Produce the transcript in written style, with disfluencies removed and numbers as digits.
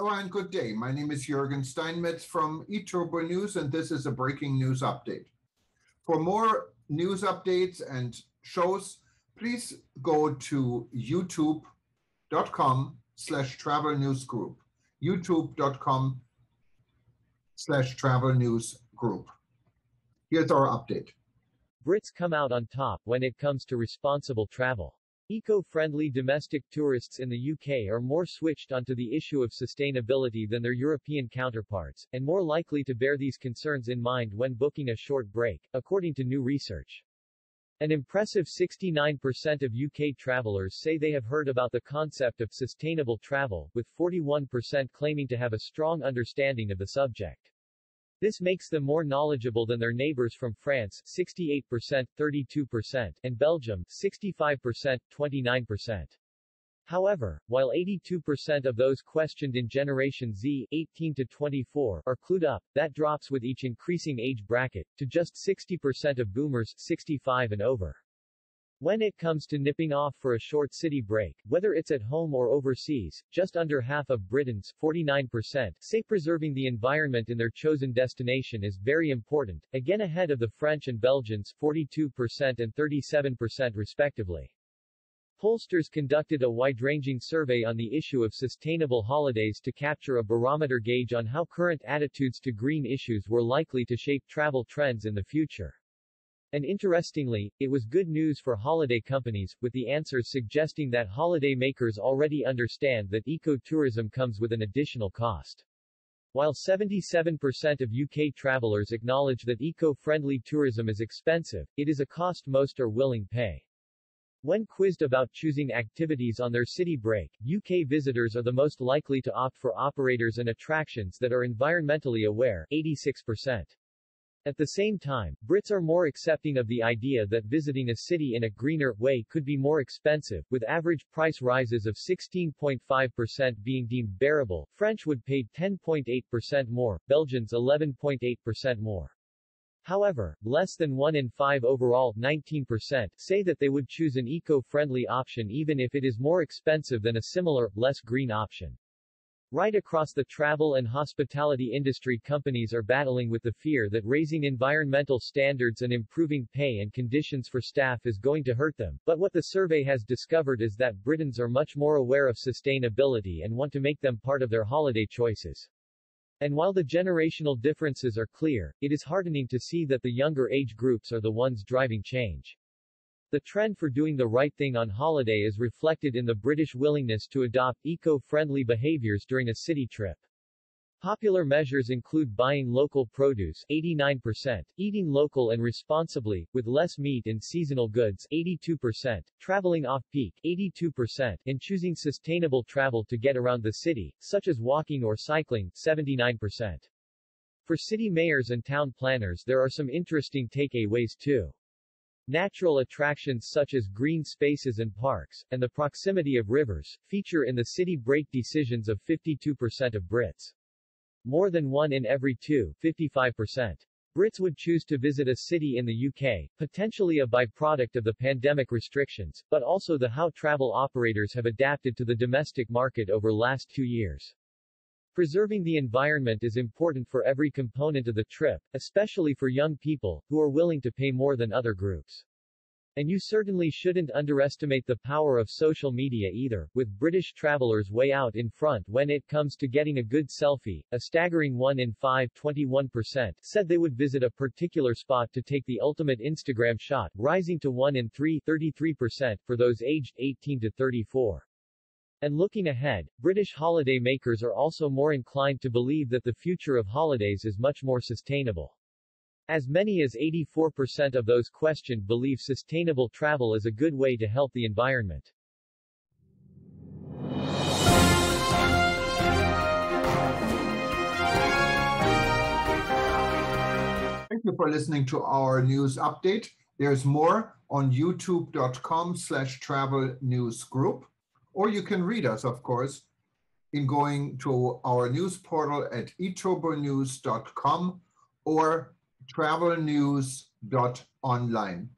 Hello and good day. My name is Jürgen Steinmetz from eTurboNews, and this is a breaking news update. For more news updates and shows, please go to youtube.com/travel news group. youtube.com/travel news group. Here's our update. Brits come out on top when it comes to responsible travel. Eco-friendly domestic tourists in the UK are more switched onto the issue of sustainability than their European counterparts, and more likely to bear these concerns in mind when booking a short break, according to new research. An impressive 69% of UK travelers say they have heard about the concept of sustainable travel, with 41% claiming to have a strong understanding of the subject. This makes them more knowledgeable than their neighbors from France, 68%, 32%, and Belgium, 65%, 29%. However, while 82% of those questioned in Generation Z, 18 to 24, are clued up, that drops with each increasing age bracket, to just 60% of boomers, 65 and over. When it comes to nipping off for a short city break, whether it's at home or overseas, just under half of Britons, 49%, say preserving the environment in their chosen destination is very important, again ahead of the French and Belgians, 42% and 37% respectively. Pollsters conducted a wide-ranging survey on the issue of sustainable holidays to capture a barometer gauge on how current attitudes to green issues were likely to shape travel trends in the future. And interestingly, it was good news for holiday companies, with the answers suggesting that holiday makers already understand that eco-tourism comes with an additional cost. While 77% of UK travelers acknowledge that eco-friendly tourism is expensive, it is a cost most are willing to pay. When quizzed about choosing activities on their city break, UK visitors are the most likely to opt for operators and attractions that are environmentally aware, 86%. At the same time, Brits are more accepting of the idea that visiting a city in a greener way could be more expensive, with average price rises of 16.5% being deemed bearable. French would pay 10.8% more, Belgians 11.8% more. However, less than 1 in 5 overall, 19%, say that they would choose an eco-friendly option even if it is more expensive than a similar, less green option. Right across the travel and hospitality industry, companies are battling with the fear that raising environmental standards and improving pay and conditions for staff is going to hurt them, but what the survey has discovered is that Britons are much more aware of sustainability and want to make them part of their holiday choices. And while the generational differences are clear, it is heartening to see that the younger age groups are the ones driving change. The trend for doing the right thing on holiday is reflected in the British willingness to adopt eco-friendly behaviors during a city trip. Popular measures include buying local produce, 89%, eating local and responsibly, with less meat and seasonal goods, 82%, traveling off-peak, 82%, and choosing sustainable travel to get around the city, such as walking or cycling, 79%. For city mayors and town planners, there are some interesting takeaways too. Natural attractions such as green spaces and parks, and the proximity of rivers, feature in the city break decisions of 52% of Brits. More than 1 in every 2, 55%. Brits would choose to visit a city in the UK, potentially a byproduct of the pandemic restrictions, but also the how travel operators have adapted to the domestic market over last 2 years. Preserving the environment is important for every component of the trip, especially for young people, who are willing to pay more than other groups. And you certainly shouldn't underestimate the power of social media either, with British travelers way out in front when it comes to getting a good selfie. A staggering 1 in 5, 21%, said they would visit a particular spot to take the ultimate Instagram shot, rising to 1 in 3, 33%, for those aged 18 to 34. And looking ahead, British holiday makers are also more inclined to believe that the future of holidays is much more sustainable. As many as 84% of those questioned believe sustainable travel is a good way to help the environment. Thank you for listening to our news update. There's more on youtube.com/travel news group. Or you can read us, of course, in going to our news portal at eTurboNews.com or travelnews.online.